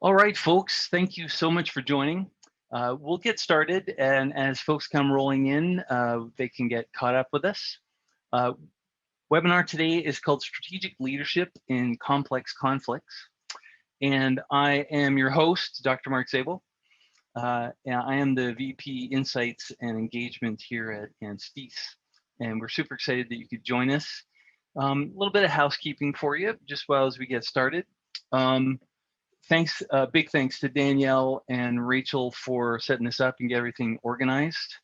All right, folks, thank you so much for joining. We'll get started, and as folks come rolling in, they can get caught up with us. Uh, Webinar today is called Strategic Leadership in Complex Conflicts, and I am your host, Dr. Mark Szabo. And I am the VP Insights and Engagement here at Anstis, and we're super excited that you could join us. A little bit of housekeeping for you, just while as we get started. Big thanks to Danielle and Rachel for setting this up and get everything organized.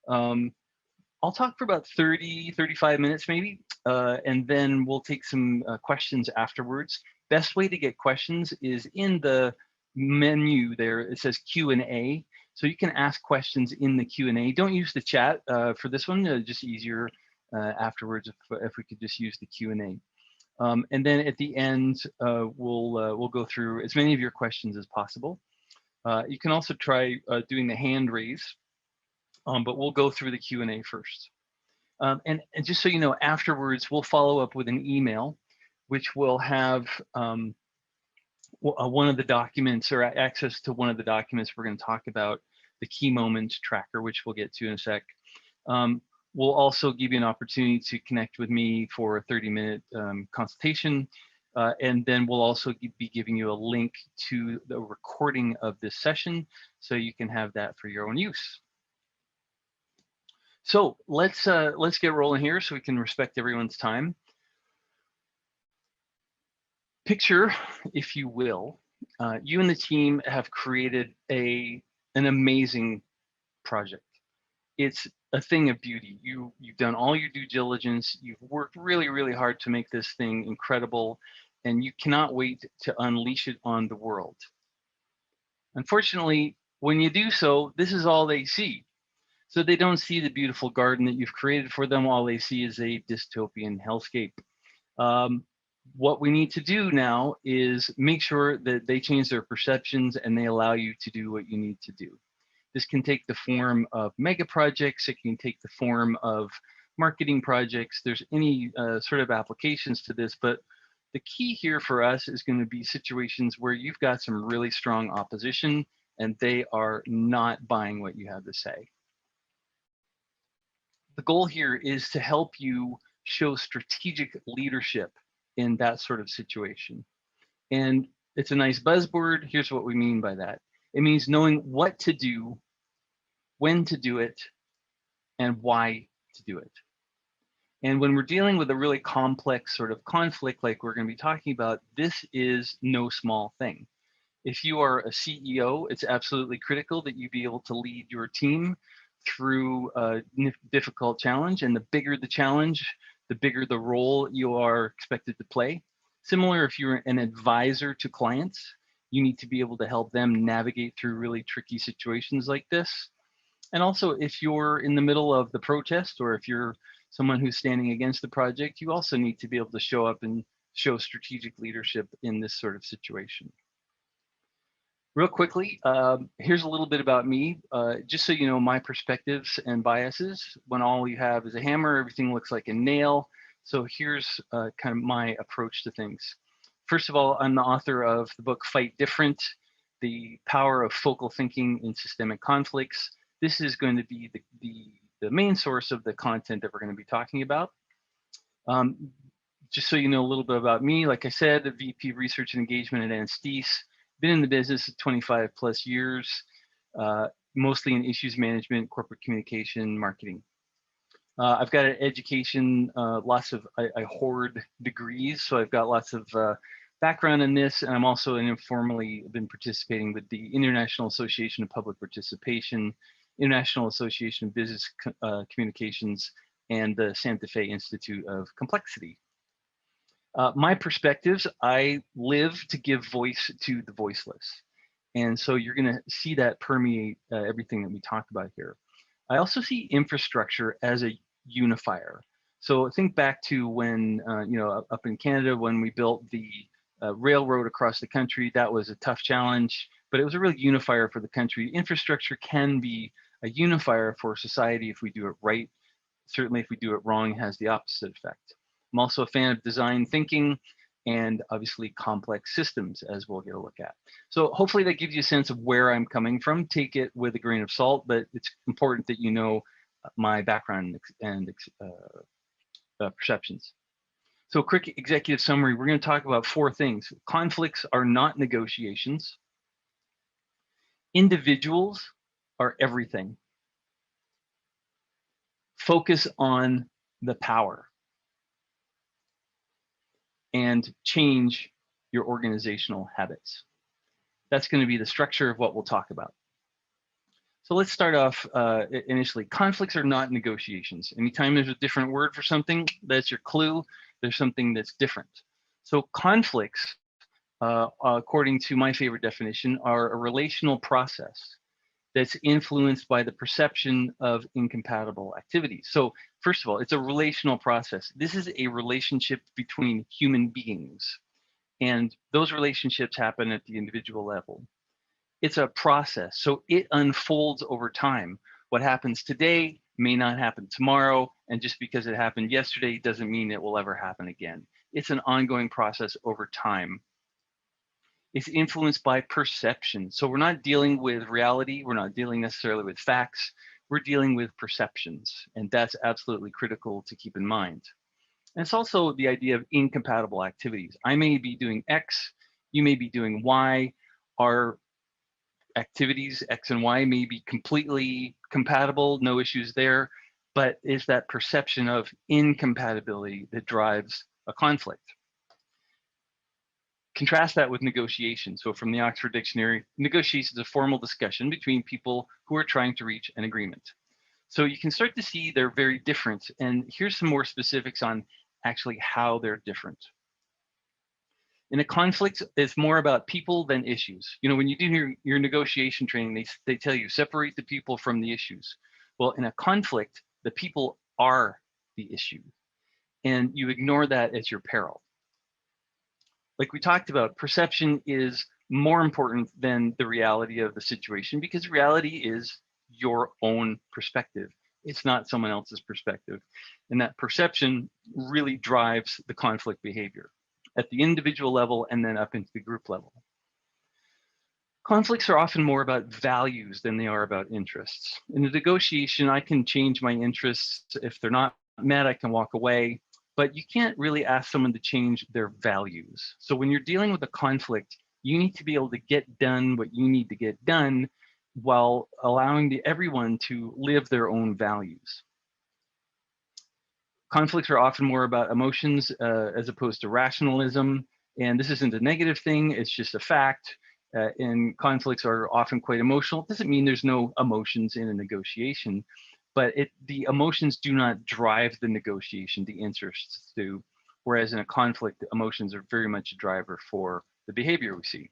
I'll talk for about 35 minutes maybe, and then we'll take some questions afterwards. Best way to get questions is in the menu there. It says Q&A, so you can ask questions in the Q&A. Don't use the chat for this one, just easier afterwards if we could just use the Q&A. And then at the end, we'll go through as many of your questions as possible. You can also try doing the hand raise, but we'll go through the Q&A first. And just so you know, afterwards, we'll follow up with an email, which will have one of the documents or access to one of the documents we're going to talk about, the key moments tracker, which we'll get to in a sec. We'll also give you an opportunity to connect with me for a 30-minute consultation. And then we'll also be giving you a link to the recording of this session so you can have that for your own use. So let's get rolling here so we can respect everyone's time. Picture, if you will, you and the team have created an amazing project. It's a thing of beauty. You've done all your due diligence. You've worked really, really hard to make this thing incredible, and you cannot wait to unleash it on the world. Unfortunately, when you do so, this is all they see. So they don't see the beautiful garden that you've created for them. All they see is a dystopian hellscape. What we need to do now is make sure that they change their perceptions and they allow you to do what you need to do. This can take the form of mega projects. It can take the form of marketing projects. There's any sort of applications to this, but the key here for us is going to be situations where you've got some really strong opposition and they are not buying what you have to say. The goal here is to help you show strategic leadership in that sort of situation. And it's a nice buzzword. Here's what we mean by that. It means knowing what to do, when to do it, and why to do it. And when we're dealing with a really complex sort of conflict like we're going to be talking about, this is no small thing. If you are a CEO, it's absolutely critical that you be able to lead your team through a difficult challenge. And the bigger the challenge, the bigger the role you are expected to play. Similar, if you're an advisor to clients, you need to be able to help them navigate through really tricky situations like this. And also, if you're in the middle of the protest or if you're someone who's standing against the project, you also need to be able to show up and show strategic leadership in this sort of situation. Real quickly, here's a little bit about me, just so you know my perspectives and biases. When all you have is a hammer, everything looks like a nail. So here's kind of my approach to things. First of all, I'm the author of the book Fight Different, The Power of Focal Thinking in Systemic Conflicts. This is going to be the main source of the content that we're going to be talking about. Just so you know a little bit about me, like I said, the VP of Research and Engagement at Anstis. Been in the business 25 plus years, mostly in issues management, corporate communication, marketing. I've got an education, I hoard degrees, so I've got lots of background in this, and I'm also informally been participating with the International Association of Public Participation, International Association of Business Communications, and the Santa Fe Institute of Complexity. My perspectives, I live to give voice to the voiceless. And so you're going to see that permeate everything that we talk about here. I also see infrastructure as a unifier. So think back to when, up in Canada, when we built the railroad across the country. That was a tough challenge, but it was a real unifier for the country. Infrastructure can be a unifier for society if we do it right. Certainly if we do it wrong, it has the opposite effect. I'm also a fan of design thinking. and obviously complex systems, as we'll get a look at. So hopefully that gives you a sense of where I'm coming from. Take it with a grain of salt, but it's important that you know my background and perceptions. So quick executive summary, we're going to talk about 4 things. Conflicts are not negotiations. Individuals are everything. Focus on the power and change your organizational habits. That's going to be the structure of what we'll talk about. So let's start off initially. Conflicts are not negotiations. Anytime there's a different word for something, that's your clue. There's something that's different. So conflicts, according to my favorite definition, are a relational process that's influenced by the perception of incompatible activities. So first of all, it's a relational process. This is a relationship between human beings, and those relationships happen at the individual level. It's a process, so it unfolds over time. What happens today may not happen tomorrow, and just because it happened yesterday doesn't mean it will ever happen again. It's an ongoing process over time. It's influenced by perception. So we're not dealing with reality. We're not dealing necessarily with facts. We're dealing with perceptions. And that's absolutely critical to keep in mind. And it's also the idea of incompatible activities. I may be doing X, you may be doing Y. Our activities, X and Y, may be completely compatible, no issues there. But it's that perception of incompatibility that drives a conflict. Contrast that with negotiation. So from the Oxford Dictionary, negotiation is a formal discussion between people who are trying to reach an agreement. So you can start to see they're very different. And here's some more specifics on actually how they're different. In a conflict, it's more about people than issues. You know, when you do your negotiation training, they tell you separate the people from the issues. Well, in a conflict, the people are the issue, and you ignore that at your peril. Like we talked about, perception is more important than the reality of the situation, because reality is your own perspective. It's not someone else's perspective. And that perception really drives the conflict behavior at the individual level and then up into the group level. Conflicts are often more about values than they are about interests. In a negotiation, I can change my interests. If they're not met, I can walk away. But you can't really ask someone to change their values. So when you're dealing with a conflict, you need to be able to get done what you need to get done while allowing everyone to live their own values. Conflicts are often more about emotions as opposed to rationalism. And this isn't a negative thing, it's just a fact. And conflicts are often quite emotional. It doesn't mean there's no emotions in a negotiation, but the emotions do not drive the negotiation, the interests do. Whereas in a conflict, the emotions are very much a driver for the behavior we see.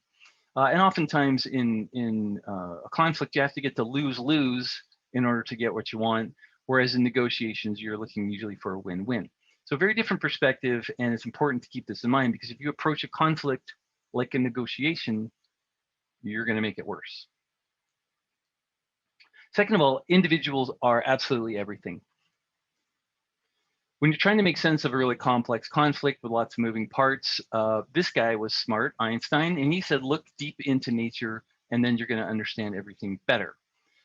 And oftentimes in a conflict, you have to get to lose-lose in order to get what you want. Whereas in negotiations, you're looking usually for a win-win. So very different perspective, and it's important to keep this in mind, because if you approach a conflict like a negotiation, you're going to make it worse. Second of all, individuals are absolutely everything. When you're trying to make sense of a really complex conflict with lots of moving parts, this guy was smart, Einstein, and he said, look deep into nature, and then you're going to understand everything better.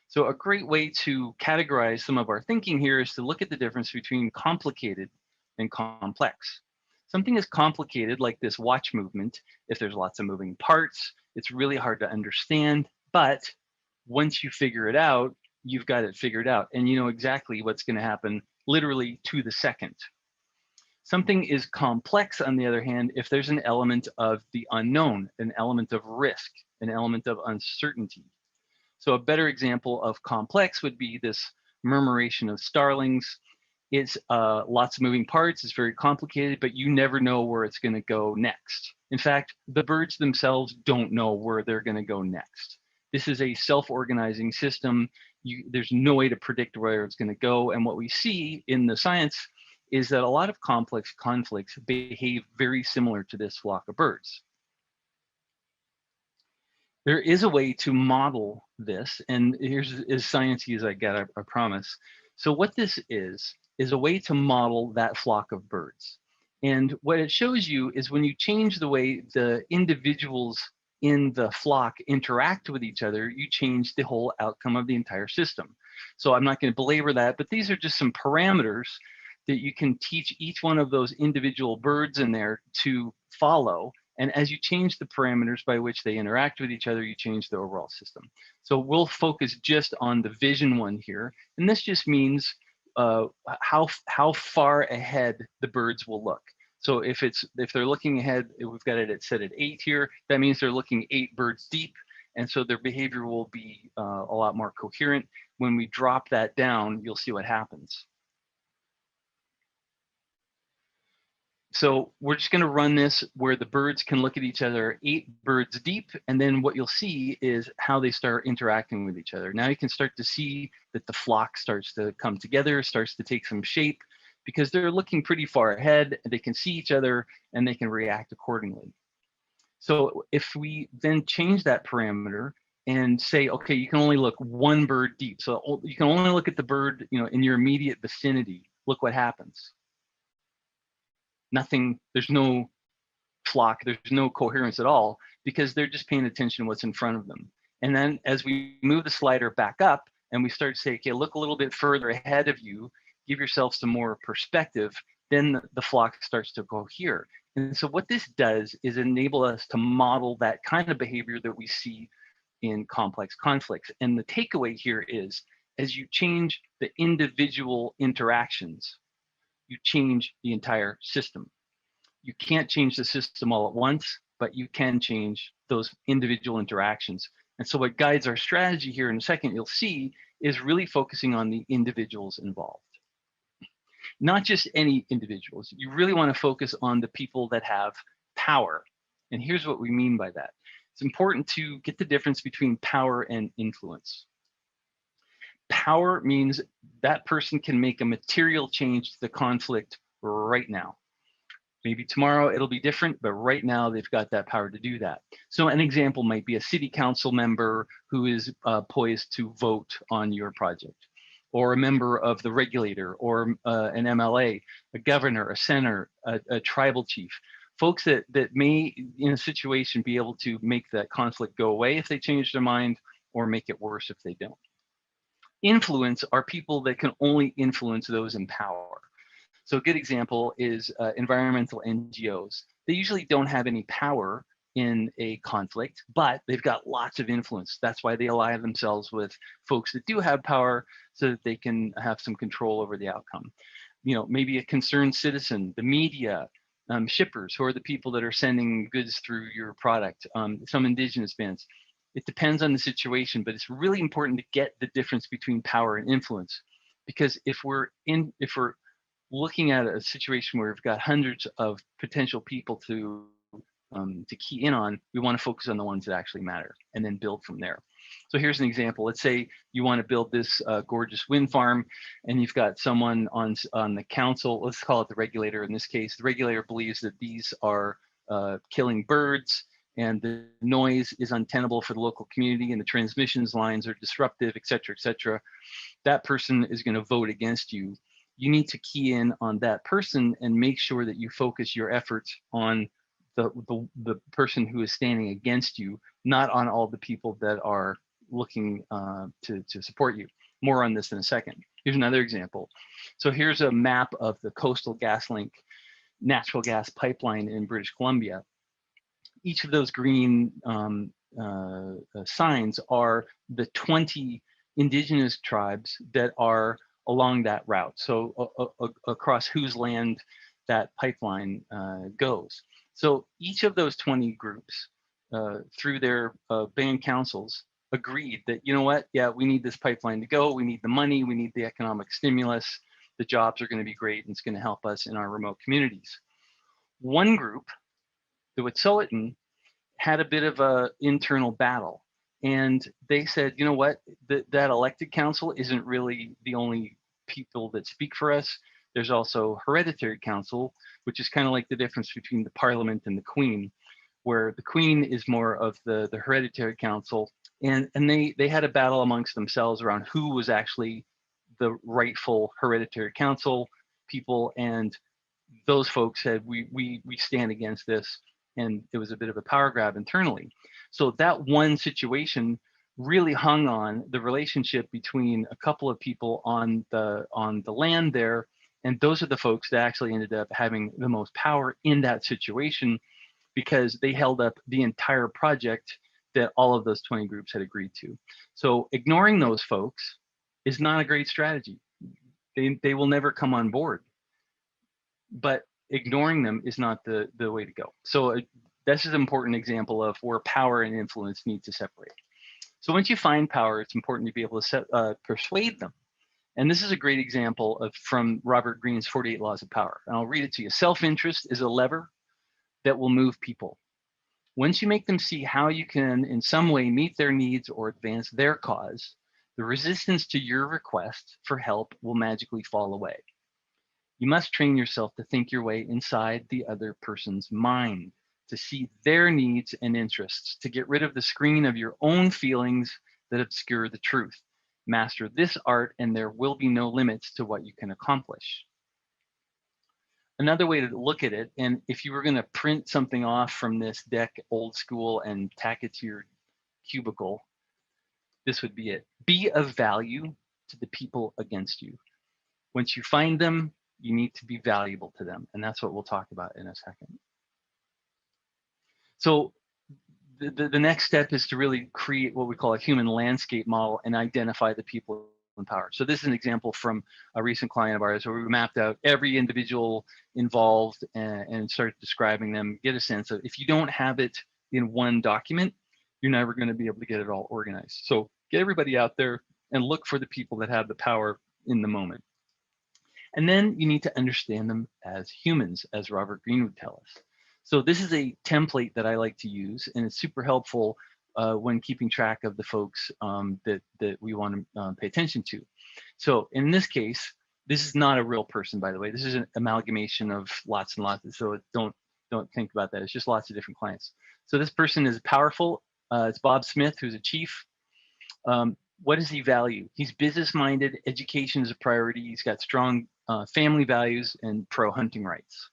So a great way to categorize some of our thinking here is to look at the difference between complicated and complex. Something is complicated, like this watch movement. If there's lots of moving parts, it's really hard to understand, but once you figure it out, you've got it figured out, and you know exactly what's going to happen literally to the second. Something is complex, on the other hand, if there's an element of the unknown, an element of risk, an element of uncertainty. So a better example of complex would be this murmuration of starlings. It's lots of moving parts, it's very complicated, but you never know where it's going to go next. In fact, the birds themselves don't know where they're going to go next. This is a self-organizing system. There's no way to predict where it's going to go. And what we see in the science is that a lot of complex conflicts behave very similar to this flock of birds. There is a way to model this, and here's as sciencey as I get, I promise. So what this is a way to model that flock of birds. And what it shows you is when you change the way the individuals in the flock interact with each other, you change the whole outcome of the entire system. So I'm not going to belabor that, but these are just some parameters that you can teach each one of those individual birds in there to follow. And as you change the parameters by which they interact with each other, you change the overall system. So we'll focus just on the vision one here. And this just means how far ahead the birds will look. So if they're looking ahead, we've got it set at 8 here. That means they're looking 8 birds deep, and so their behavior will be a lot more coherent. When we drop that down, you'll see what happens. So we're just going to run this where the birds can look at each other 8 birds deep, and then what you'll see is how they start interacting with each other. Now you can start to see that the flock starts to come together, starts to take some shape, because they're looking pretty far ahead, and they can see each other, and they can react accordingly. So if we then change that parameter and say, okay, you can only look 1 bird deep, so you can only look at the bird, in your immediate vicinity, look what happens. Nothing, there's no flock, there's no coherence at all, because they're just paying attention to what's in front of them. And then as we move the slider back up and we start to say, okay, look a little bit further ahead of you, give yourself some more perspective, then the flock starts to cohere. And so what this does is enable us to model that kind of behavior that we see in complex conflicts. And the takeaway here is, as you change the individual interactions, you change the entire system. You can't change the system all at once, but you can change those individual interactions. And so what guides our strategy here in a second, you'll see, is really focusing on the individuals involved. Not just any individuals. You really want to focus on the people that have power. And here's what we mean by that. It's important to get the difference between power and influence. Power means that person can make a material change to the conflict right now. Maybe tomorrow it'll be different, but right now they've got that power to do that. So an example might be a city council member who is poised to vote on your project, or a member of the regulator, or an MLA, a governor, a senator, a tribal chief. Folks that may, in a situation, be able to make that conflict go away if they change their mind, or make it worse if they don't. Influence are people that can only influence those in power. So a good example is environmental NGOs. They usually don't have any power in a conflict, but they've got lots of influence. That's why they ally themselves with folks that do have power, so that they can have some control over the outcome. Maybe a concerned citizen, the media, shippers, who are the people that are sending goods through your product, some indigenous bands. It depends on the situation, but it's really important to get the difference between power and influence, because if we're looking at a situation where we've got hundreds of potential people to key in on, we want to focus on the ones that actually matter and then build from there. So here's an example. Let's say you want to build this gorgeous wind farm, and you've got someone on the council, let's call it the regulator in this case. The regulator believes that these are killing birds, and the noise is untenable for the local community, and the transmissions lines are disruptive, et cetera, et cetera. That person is going to vote against you. You need to key in on that person and make sure that you focus your efforts on the person who is standing against you, not on all the people that are looking to support you. More on this in a second. Here's another example. So here's a map of the Coastal GasLink natural gas pipeline in British Columbia. Each of those green signs are the 20 indigenous tribes that are along that route, so across whose land that pipeline goes. So each of those 20 groups, through their band councils, agreed that, you know what, yeah, we need this pipeline to go, we need the money, we need the economic stimulus, the jobs are going to be great, and it's going to help us in our remote communities. One group, the Wet'suwet'en, had a bit of an internal battle. And they said, you know what, that elected council isn't really the only people that speak for us. There's also hereditary council, which is kind of like the difference between the parliament and the queen, where the queen is more of the hereditary council. And they had a battle amongst themselves around who was actually the rightful hereditary council people. And those folks said, we stand against this. And it was a bit of a power grab internally. So that one situation really hung on the relationship between a couple of people on the land there. And those are the folks that actually ended up having the most power in that situation, because they held up the entire project that all of those 20 groups had agreed to. So ignoring those folks is not a great strategy. They will never come on board. But ignoring them is not the way to go. So this is an important example of where power and influence need to separate. So once you find power, it's important to be able to persuade them. And this is a great example of from Robert Greene's 48 Laws of Power. And I'll read it to you. Self-interest is a lever that will move people. Once you make them see how you can in some way meet their needs or advance their cause, the resistance to your request for help will magically fall away. You must train yourself to think your way inside the other person's mind, to see their needs and interests, to get rid of the screen of your own feelings that obscure the truth. Master this art, and there will be no limits to what you can accomplish. Another way to look at it, and if you were going to print something off from this deck old school and tack it to your cubicle, this would be it. Be of value to the people against you. Once you find them, you need to be valuable to them. And that's what we'll talk about in a second. So the next step is to really create what we call a human landscape model and identify the people in power. So this is an example from a recent client of ours where we mapped out every individual involved and started describing them, get a sense of, if you don't have it in one document, you're never going to be able to get it all organized. So get everybody out there and look for the people that have the power in the moment. And then you need to understand them as humans, as Robert Greene would tell us. So this is a template that I like to use, and it's super helpful when keeping track of the folks that we want to pay attention to. So in this case, this is not a real person, by the way. This is an amalgamation of lots and lots. So don't think about that. It's just lots of different clients. So this person is powerful. It's Bob Smith, who's a chief. What does he value? He's business-minded. Education is a priority. He's got strong family values and pro-hunting rights.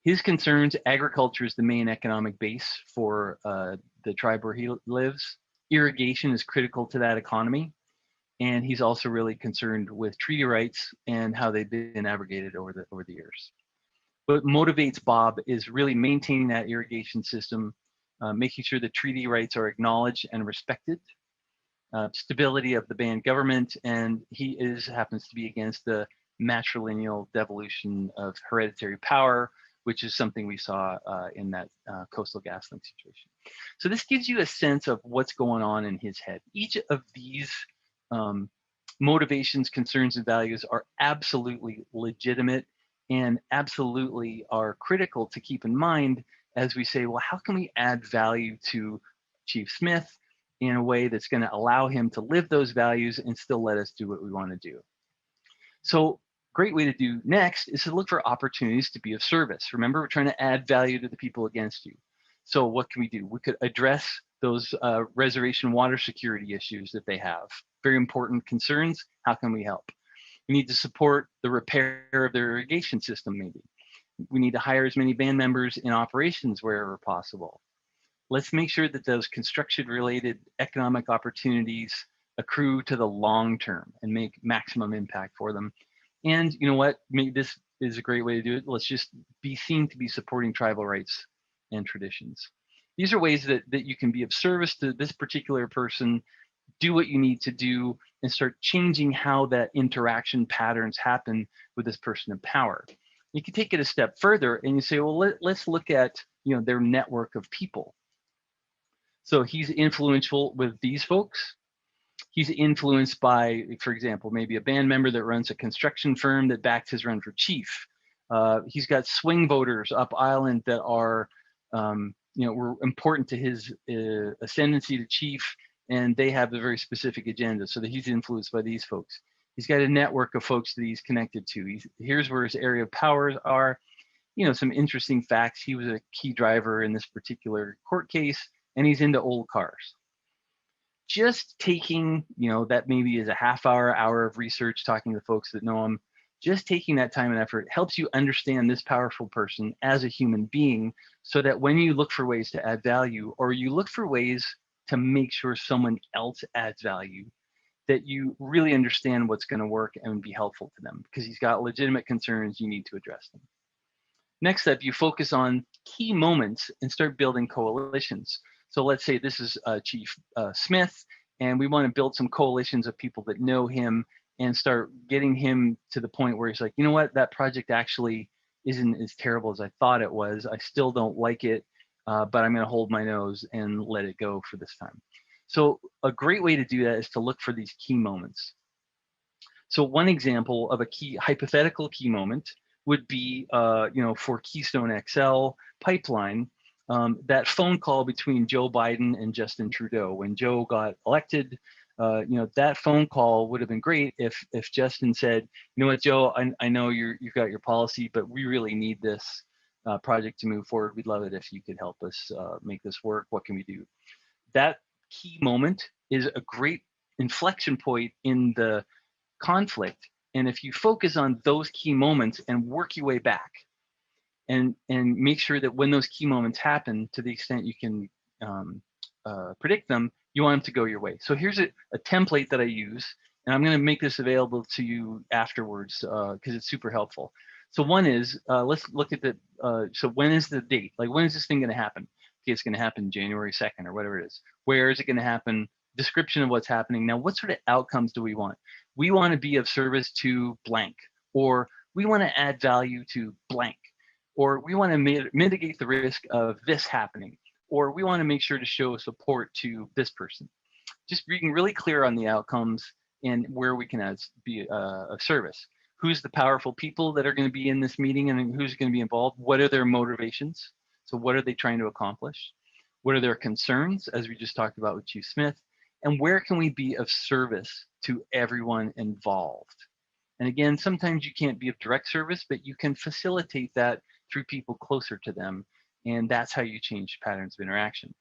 His concerns: agriculture is the main economic base for the tribe where he lives. Irrigation is critical to that economy. And he's also really concerned with treaty rights and how they've been abrogated over the years. What motivates Bob is really maintaining that irrigation system, making sure the treaty rights are acknowledged and respected, stability of the band government, and he happens to be against the matrilineal devolution of hereditary power, which is something we saw in that coastal GasLink situation. So this gives you a sense of what's going on in his head. Each of these motivations, concerns, and values are absolutely legitimate and absolutely are critical to keep in mind as we say, well, how can we add value to Chief Smith in a way that's going to allow him to live those values and still let us do what we want to do? So great way to do next is to look for opportunities to be of service. Remember, we're trying to add value to the people against you. So what can we do? We could address those reservation water security issues that they have. Very important concerns. How can we help? We need to support the repair of their irrigation system, maybe. We need to hire as many band members in operations wherever possible. Let's make sure that those construction-related economic opportunities accrue to the long term and make maximum impact for them. And you know what? Maybe this is a great way to do it. Let's just be seen to be supporting tribal rights and traditions. These are ways that you can be of service to this particular person, do what you need to do, and start changing how that interaction patterns happen with this person in power. You can take it a step further and you say, well, let's look at their network of people. So he's influential with these folks. He's influenced by, for example, maybe a band member that runs a construction firm that backed his run for chief. He's got swing voters up island that are, were important to his ascendancy to chief, and they have a very specific agenda. So that he's influenced by these folks. He's got a network of folks that he's connected to. Here's where his area of powers are. Some interesting facts. He was a key driver in this particular court case, and he's into old cars. Just taking, that maybe is a half hour of research, talking to folks that know him, Just taking that time and effort helps you understand this powerful person as a human being, so that when you look for ways to add value, or you look for ways to make sure someone else adds value, that you really understand what's going to work and be helpful to them, because he's got legitimate concerns, you need to address them. Next up, you focus on key moments and start building coalitions. So let's say this is Chief Smith, and we want to build some coalitions of people that know him and start getting him to the point where he's like, you know what, that project actually isn't as terrible as I thought it was. I still don't like it, but I'm going to hold my nose and let it go for this time. So a great way to do that is to look for these key moments. So one example of a key hypothetical key moment would be, for Keystone XL pipeline, that phone call between Joe Biden and Justin Trudeau when Joe got elected. That phone call would have been great if Justin said, you know what, Joe, I know you've got your policy, but we really need this project to move forward. We'd love it if you could help us make this work. What can we do? That key moment is a great inflection point in the conflict. And if you focus on those key moments and work your way back, and make sure that when those key moments happen, to the extent you can predict them, you want them to go your way. So here's a template that I use, and I'm going to make this available to you afterwards because it's super helpful. So one is, let's look at the, so when is the date? Like, when is this thing going to happen? Okay, it's going to happen January 2nd or whatever it is. Where is it going to happen? Description of what's happening. Now, what sort of outcomes do we want? We want to be of service to blank, or we want to add value to blank, or we want to mitigate the risk of this happening, or we want to make sure to show support to this person. Just being really clear on the outcomes and where we can be of service. Who's the powerful people that are going to be in this meeting, and who's going to be involved? What are their motivations? So what are they trying to accomplish? What are their concerns, as we just talked about with Chief Smith? And where can we be of service to everyone involved? And again, sometimes you can't be of direct service, but you can facilitate that through people closer to them. And that's how you change patterns of interaction.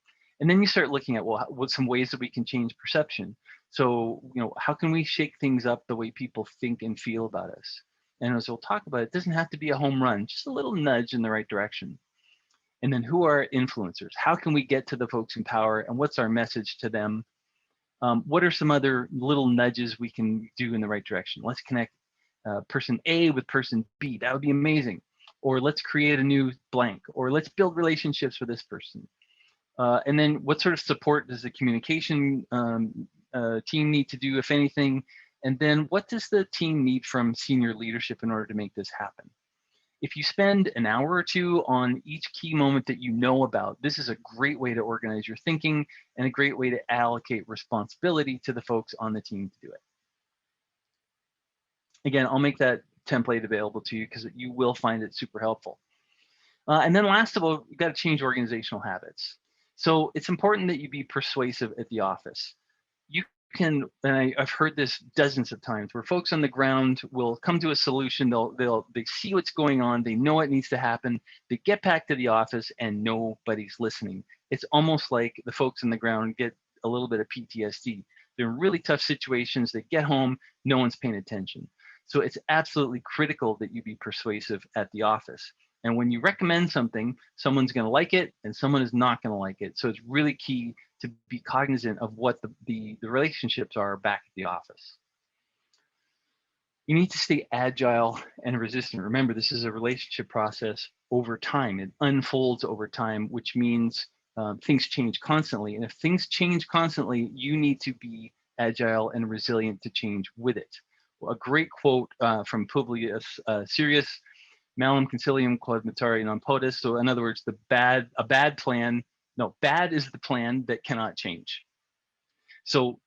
And then you start looking at, well, what some ways that we can change perception. So, how can we shake things up the way people think and feel about us? And as we'll talk about, it doesn't have to be a home run, just a little nudge in the right direction. And then who are influencers? How can we get to the folks in power, and what's our message to them? What are some other little nudges we can do in the right direction? Let's connect person A with person B. That would be amazing. Or let's create a new blank, or let's build relationships with this person. And then what sort of support does the communication team need to do, if anything? And then what does the team need from senior leadership in order to make this happen? If you spend an hour or two on each key moment that you know about, this is a great way to organize your thinking and a great way to allocate responsibility to the folks on the team to do it. Again, I'll make that template available to you because you will find it super helpful. And then last of all, you've got to change organizational habits. So it's important that you be persuasive at the office. You can, and I've heard this dozens of times, where folks on the ground will come to a solution. They see what's going on. They know what needs to happen. They get back to the office and nobody's listening. It's almost like the folks on the ground get a little bit of PTSD. They're in really tough situations. They get home, no one's paying attention. So it's absolutely critical that you be persuasive at the office. And when you recommend something, someone's going to like it and someone is not going to like it. So it's really key to be cognizant of what the relationships are back at the office. You need to stay agile and resistant. Remember, this is a relationship process over time. It unfolds over time, which means things change constantly. And if things change constantly, you need to be agile and resilient to change with it. A great quote from Publius Sirius: Malum concilium quod mutare non potus. So in other words, bad is the plan that cannot change. So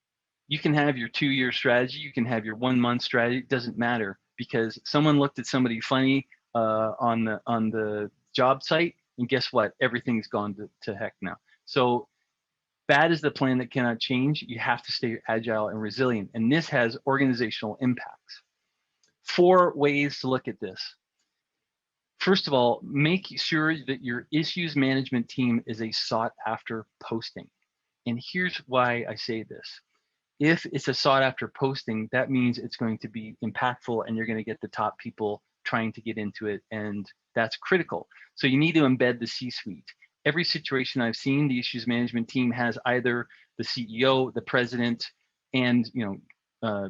you can have your 2-year strategy, you can have your 1-month strategy, it doesn't matter, because someone looked at somebody funny on the job site, and guess what? Everything's gone to heck now. So bad is the plan that cannot change. You have to stay agile and resilient. And this has organizational impacts. 4 ways to look at this. First of all, make sure that your issues management team is a sought after posting. And here's why I say this. If it's a sought after posting, that means it's going to be impactful and you're going to get the top people trying to get into it. And that's critical. So you need to embed the C-suite. Every situation I've seen, the issues management team has either the CEO, the president, and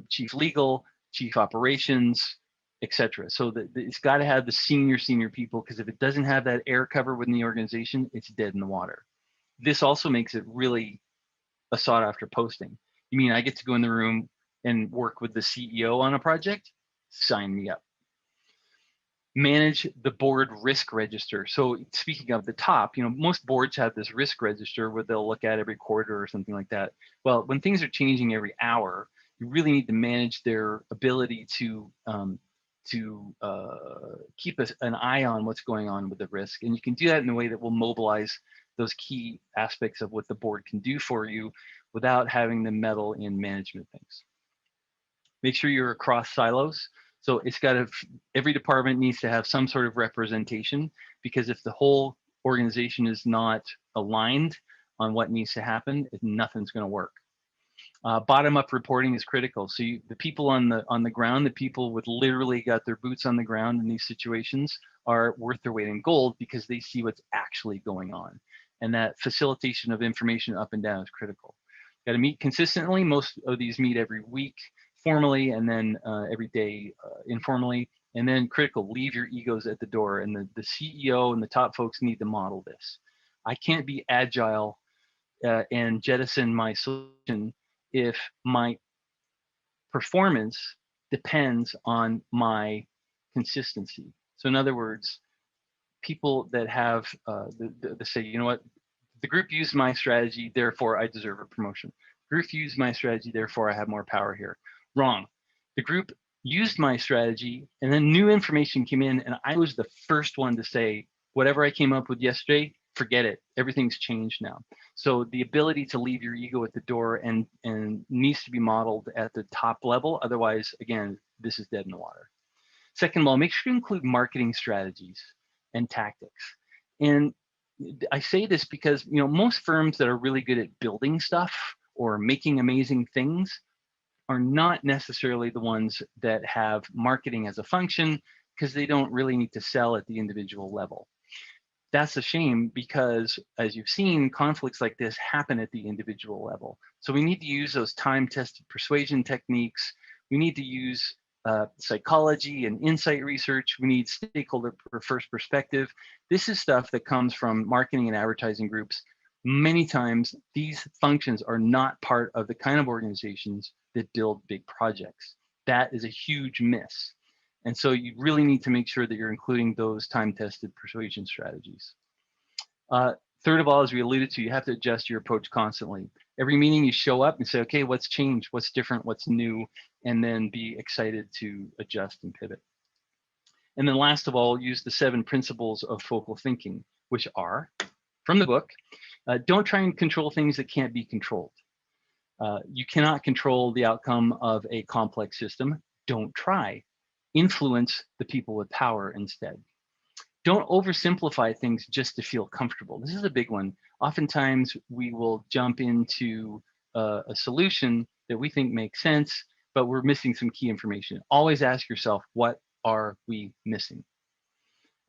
chief legal, chief operations, etc. So it's got to have the senior people, because if it doesn't have that air cover within the organization, it's dead in the water. This also makes it really a sought after posting. You mean I get to go in the room and work with the CEO on a project? Sign me up. Manage the board risk register. So speaking of the top, most boards have this risk register where they'll look at every quarter or something like that. Well, when things are changing every hour, you really need to manage their ability to keep an eye on what's going on with the risk. And you can do that in a way that will mobilize those key aspects of what the board can do for you without having them meddle in management things. Make sure you're across silos. So it's every department needs to have some sort of representation, because if the whole organization is not aligned on what needs to happen, nothing's going to work. Bottom-up reporting is critical. So the people on the ground, the people with literally got their boots on the ground in these situations, are worth their weight in gold, because they see what's actually going on. And that facilitation of information up and down is critical. Got to meet consistently. Most of these meet every week formally, and then every day informally. And then critical, leave your egos at the door. And the CEO and the top folks need to model this. I can't be agile and jettison my solution if my performance depends on my consistency. So in other words, people that have the say, you know what, the group used my strategy, therefore I deserve a promotion. Group used my strategy, therefore I have more power here. Wrong. The group used my strategy, and then new information came in, and I was the first one to say, whatever I came up with yesterday, forget it. Everything's changed now. So the ability to leave your ego at the door and needs to be modeled at the top level. Otherwise, again, this is dead in the water. Second of all, make sure you include marketing strategies and tactics. And I say this because most firms that are really good at building stuff or making amazing things are not necessarily the ones that have marketing as a function, because they don't really need to sell at the individual level. That's a shame, because as you've seen, conflicts like this happen at the individual level. So we need to use those time-tested persuasion techniques. We need to use psychology and insight research. We need stakeholder first perspective. This is stuff that comes from marketing and advertising groups. Many times these functions are not part of the kind of organizations that build big projects. That is a huge miss. And so you really need to make sure that you're including those time-tested persuasion strategies. Third of all, as we alluded to, you have to adjust your approach constantly. Every meeting you show up and say, okay, what's changed? What's different? What's new? And then be excited to adjust and pivot. And then last of all, use the 7 principles of focal thinking, which are, from the book, don't try and control things that can't be controlled. You cannot control the outcome of a complex system. Don't try. Influence the people with power instead. Don't oversimplify things just to feel comfortable. This is a big one. Oftentimes we will jump into a solution that we think makes sense, but we're missing some key information. Always ask yourself, what are we missing?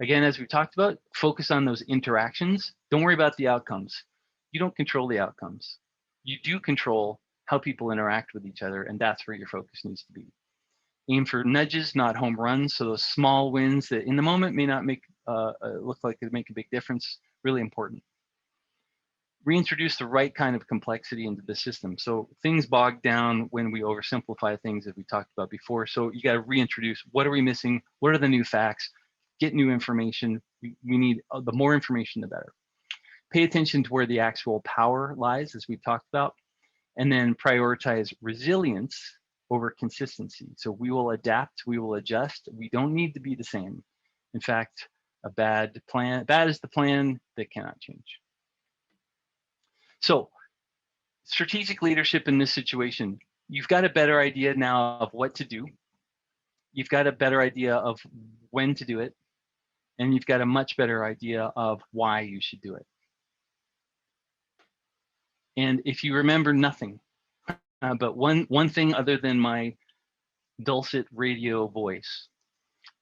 Again, as we talked about, focus on those interactions. Don't worry about the outcomes. You don't control the outcomes. You do control how people interact with each other, and that's where your focus needs to be. Aim for nudges, not home runs. So those small wins that in the moment may not look like they make a big difference, really important. Reintroduce the right kind of complexity into the system. So things bog down when we oversimplify things, as we talked about before. So you got to reintroduce, what are we missing? What are the new facts? Get new information. We need the more information, the better. Pay attention to where the actual power lies, as we've talked about, and then prioritize resilience over consistency. So we will adapt, we will adjust. We don't need to be the same. In fact, bad is the plan that cannot change. So strategic leadership in this situation, you've got a better idea now of what to do. You've got a better idea of when to do it. And you've got a much better idea of why you should do it. And if you remember nothing, But one thing other than my dulcet radio voice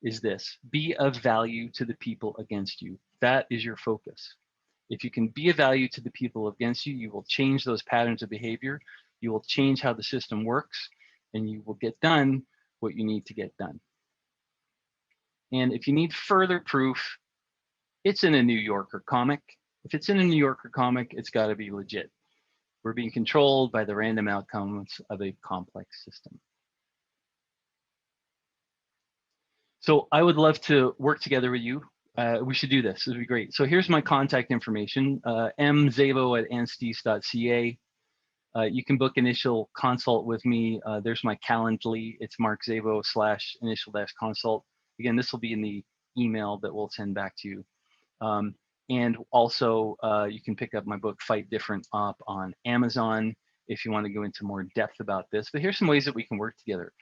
is this: be of value to the people against you. That is your focus. If you can be of value to the people against you, you will change those patterns of behavior. You will change how the system works, and you will get done what you need to get done. And if you need further proof, it's in a New Yorker comic. If it's in a New Yorker comic, it's got to be legit. We're being controlled by the random outcomes of a complex system. So I would love to work together with you. We should do this. This would be great. So here's my contact information, mszabo@anstis.ca. You can book initial consult with me. There's my Calendly. It's Mark Szabo /initial-consult. Again, this will be in the email that we'll send back to you. And also, you can pick up my book, Fight Different, up on Amazon if you want to go into more depth about this. But here's some ways that we can work together.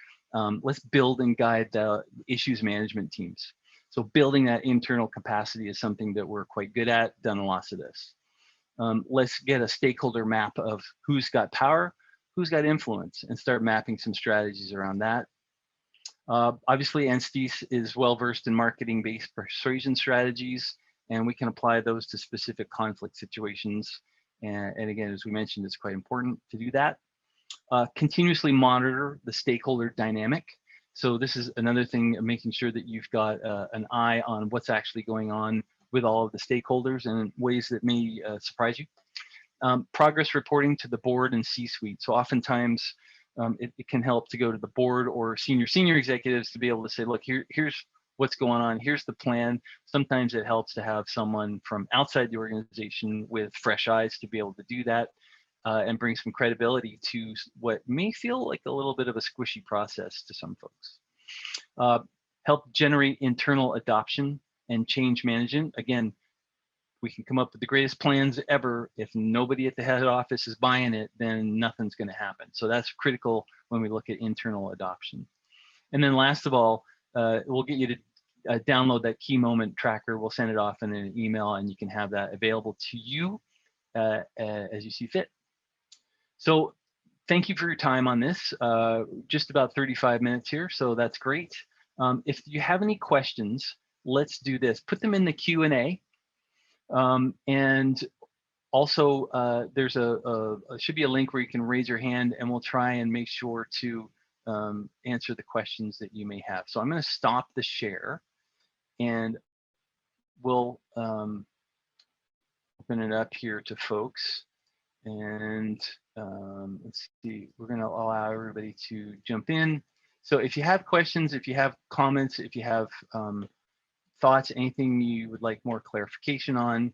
Let's build and guide the issues management teams. So building that internal capacity is something that we're quite good at, done lots of this. Let's get a stakeholder map of who's got power, who's got influence, and start mapping some strategies around that. Obviously, Anstis is well-versed in marketing-based persuasion strategies, and we can apply those to specific conflict situations. And again, as we mentioned, it's quite important to do that. Continuously monitor the stakeholder dynamic. So this is another thing, making sure that you've got an eye on what's actually going on with all of the stakeholders and ways that may surprise you. Progress reporting to the board and C-suite. So oftentimes it can help to go to the board or senior executives to be able to say, look, here's what's going on, here's the plan. Sometimes it helps to have someone from outside the organization with fresh eyes to be able to do that and bring some credibility to what may feel like a little bit of a squishy process to some folks. Help generate internal adoption and change management. Again, we can come up with the greatest plans ever. If nobody at the head office is buying it, then nothing's going to happen. So that's critical when we look at internal adoption. And then last of all, we'll get you to download that key moment tracker. We'll send it off in an email, and you can have that available to you as you see fit. So thank you for your time on this. Just about 35 minutes here, so that's great. If you have any questions, let's do this. Put them in the Q&A. And also, there's should be a link where you can raise your hand, and we'll try and make sure to answer the questions that you may have. So I'm going to stop the share, and we'll open it up here to folks. And let's see, we're going to allow everybody to jump in. So if you have questions, if you have comments, if you have thoughts, anything you would like more clarification on,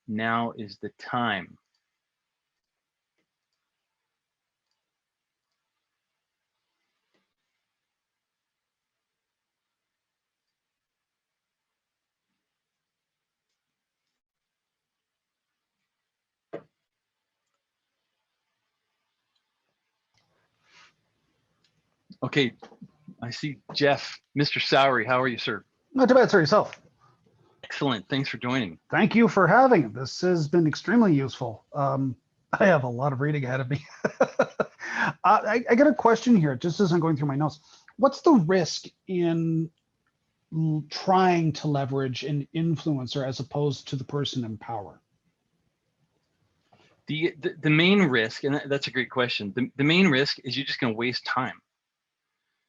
now is the time. Okay, I see Jeff, Mr. Sowery. How are you, sir? Not too bad, sir. Yourself? Excellent. Thanks for joining. Thank you for having it. This has been extremely useful. I have a lot of reading ahead of me. I got a question here, just as I'm going through my notes. What's the risk in trying to leverage an influencer as opposed to the person in power? The main risk, and that's a great question. The main risk is you're just going to waste time.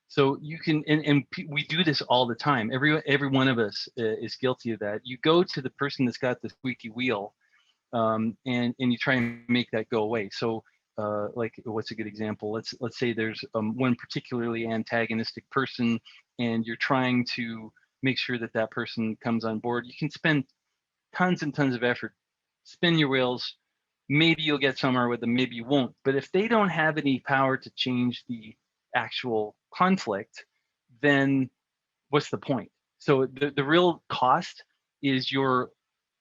So you can, and we do this all the time. Every one of us is guilty of that. You go to the person that's got the squeaky wheel, and you try and make that go away. So, like, what's a good example? Let's say there's one particularly antagonistic person, and you're trying to make sure that that person comes on board. You can spend tons and tons of effort, spin your wheels. Maybe you'll get somewhere with them, maybe you won't. But if they don't have any power to change the actual conflict, then what's the point? So the real cost is your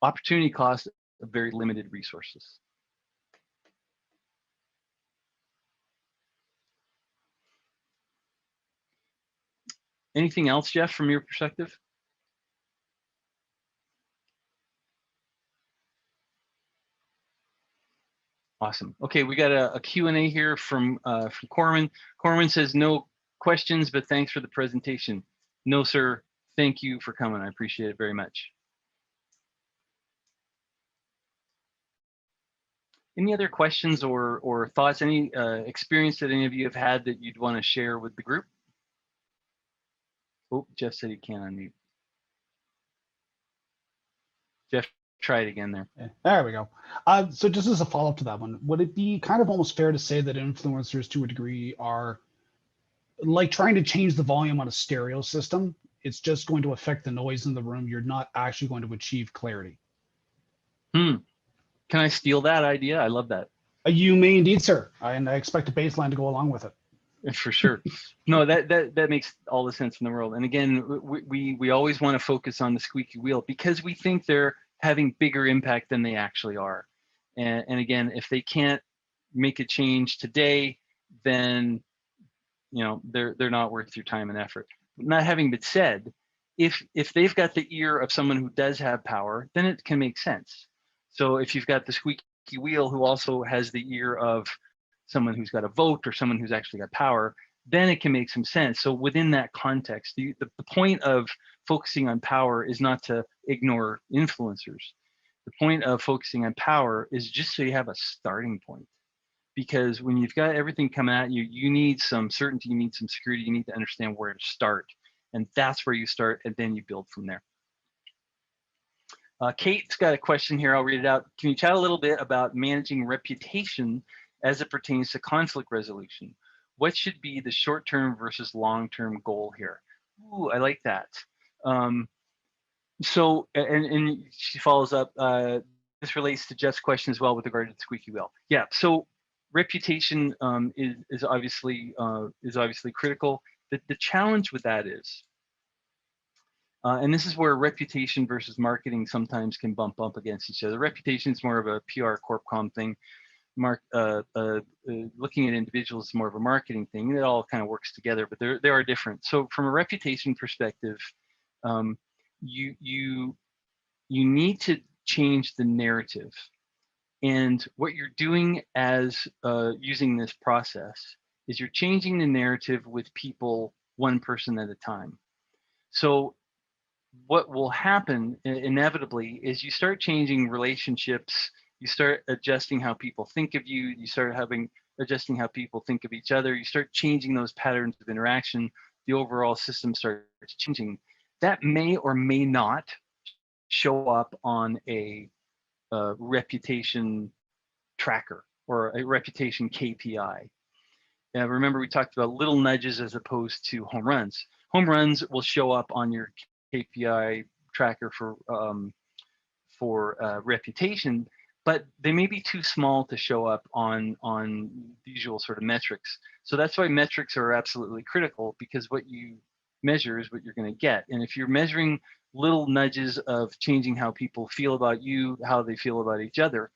opportunity cost of very limited resources. Anything else, Jeff, from your perspective? Awesome. Okay, we got a Q&A here from Corman. Corman says, no questions, but thanks for the presentation. No, sir. Thank you for coming. I appreciate it very much. Any other questions or thoughts? Any experience that any of you have had that you'd want to share with the group? Oh, Jeff said he can't unmute. Jeff, try it again there. Yeah, there we go. So just as a follow-up to that one, would it be kind of almost fair to say that influencers to a degree are like trying to change the volume on a stereo system? It's just going to affect the noise in the room. You're not actually going to achieve clarity. Can I steal that idea? I love that. You may indeed, sir. And I expect a baseline to go along with it. For sure. No, that makes all the sense in the world. And again, we always want to focus on the squeaky wheel because we think they're having bigger impact than they actually are. And again, if they can't make a change today, then they're not worth your time and effort. That having been said, if they've got the ear of someone who does have power, then it can make sense. So if you've got the squeaky wheel who also has the ear of someone who's got a vote or someone who's actually got power, then it can make some sense. So within that context, the point of focusing on power is not to ignore influencers. The point of focusing on power is just so you have a starting point. Because when you've got everything coming at you, you need some certainty, you need some security, you need to understand where to start. And that's where you start, and then you build from there. Kate's got a question here. I'll read it out. Can you chat a little bit about managing reputation as it pertains to conflict resolution? What should be the short-term versus long-term goal here? Ooh, I like that. So, and she follows up, this relates to Jeff's question as well with regard to the squeaky wheel. Yeah, so reputation is obviously critical. The challenge with that is, and this is where reputation versus marketing sometimes can bump up against each other. Reputation is more of a PR corp com thing. Looking at individuals is more of a marketing thing. It all kind of works together, but they are different. So from a reputation perspective, you need to change the narrative. And what you're doing as using this process is you're changing the narrative with people one person at a time. So what will happen inevitably is you start changing relationships, you start adjusting how people think of you, you start adjusting how people think of each other, you start changing those patterns of interaction, the overall system starts changing. That may or may not show up on a reputation tracker or a reputation KPI. Now, remember, we talked about little nudges as opposed to home runs. Home runs will show up on your KPI tracker for reputation, but they may be too small to show up on the usual sort of metrics. So that's why metrics are absolutely critical, because what you measure is what you're going to get. And if you're measuring little nudges of changing how people feel about you, how they feel about each other,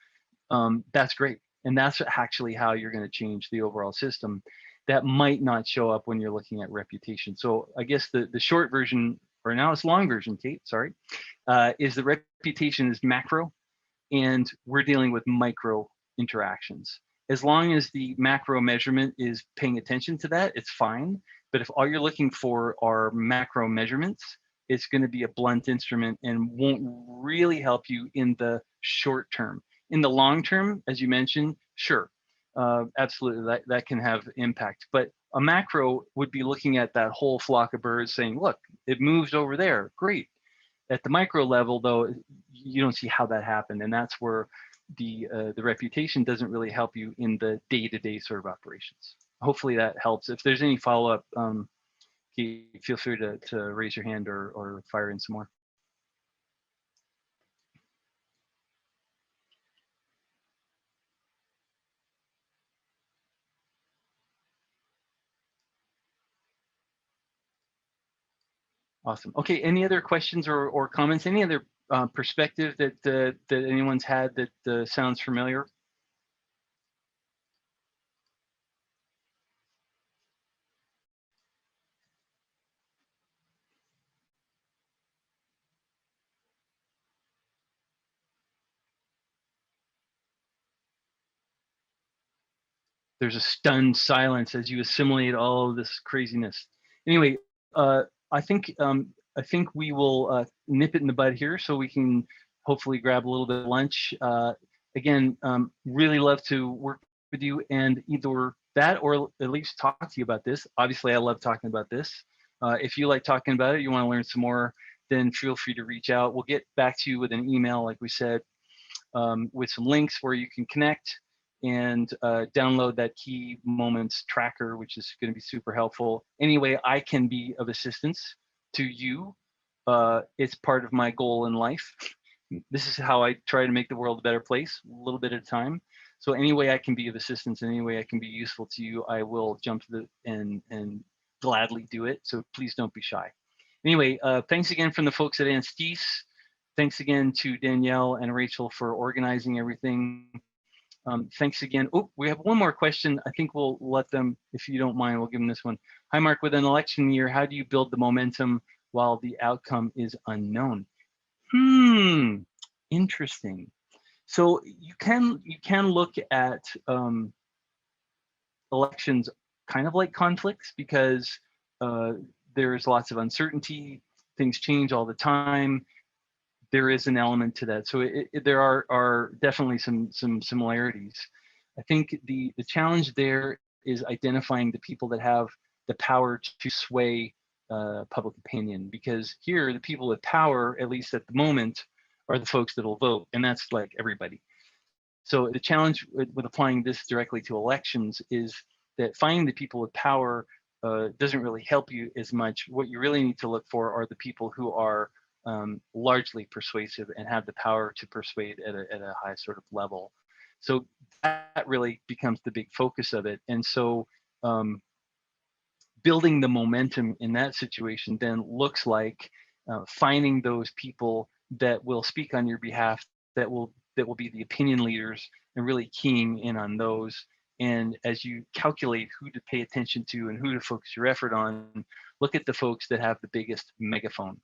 that's great. And that's actually how you're going to change the overall system. That might not show up when you're looking at reputation. So I guess the short version, or now it's long version, Kate, sorry, is the reputation is macro, and we're dealing with micro interactions. As long as the macro measurement is paying attention to that, it's fine. But if all you're looking for are macro measurements, it's going to be a blunt instrument and won't really help you in the short term. In the long term, as you mentioned, sure, absolutely, that can have impact. But a macro would be looking at that whole flock of birds saying, look, it moved over there, great. At the micro level, though, you don't see how that happened. And that's where the reputation doesn't really help you in the day-to-day sort of operations. Hopefully that helps. If there's any follow-up, feel free to raise your hand or fire in some more. Awesome. Okay, any other questions or comments? Any other perspective that anyone's had that sounds familiar? there's a stunned silence as you assimilate all of this craziness. Anyway, I think we will nip it in the bud here, so we can hopefully grab a little bit of lunch. Again, really love to work with you, and either that or at least talk to you about this. Obviously, I love talking about this. If you like talking about it, you want to learn some more, then feel free to reach out. We'll get back to you with an email, like we said, with some links where you can connect and download that key moments tracker, which is going to be super helpful. Anyway, I can be of assistance to you. It's part of my goal in life. This is how I try to make the world a better place, a little bit at a time. So any way I can be of assistance, any way I can be useful to you, I will jump to the and gladly do it. So please don't be shy. Anyway, thanks again from the folks at Anstis. Thanks again to Danielle and Rachel for organizing everything. Thanks again. Oh, we have one more question. I think we'll let them, if you don't mind, we'll give them this one. Hi, Mark. With an election year, how do you build the momentum while the outcome is unknown? Interesting. So you can look at elections kind of like conflicts, because there's lots of uncertainty. Things change all the time. There is an element to that. So there are definitely some similarities. I think the challenge there is identifying the people that have the power to sway public opinion, because here the people with power, at least at the moment, are the folks that will vote, and that's like everybody. So the challenge with applying this directly to elections is that finding the people with power doesn't really help you as much. What you really need to look for are the people who are largely persuasive and have the power to persuade at a high sort of level. So that really becomes the big focus of it. And so building the momentum in that situation then looks like finding those people that will speak on your behalf, that will be the opinion leaders, and really keying in on those. And as you calculate who to pay attention to and who to focus your effort on, look at the folks that have the biggest megaphone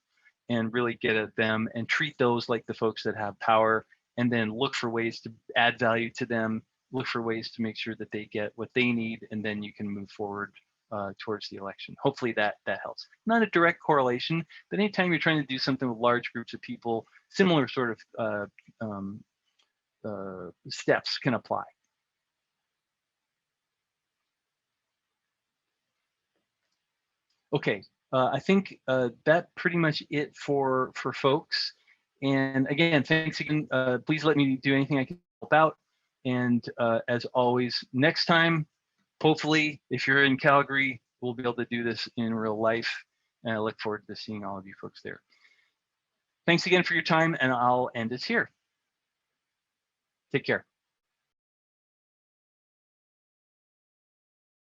and really get at them and treat those like the folks that have power, and then look for ways to add value to them, look for ways to make sure that they get what they need, and then you can move forward towards the election. Hopefully that helps. Not a direct correlation, but anytime you're trying to do something with large groups of people, similar sort of steps can apply. Okay, I think that pretty much it for folks. And again, thanks again. Please let me do anything I can help out. And as always, next time, hopefully, if you're in Calgary, we'll be able to do this in real life. And I look forward to seeing all of you folks there. Thanks again for your time, and I'll end this here. Take care.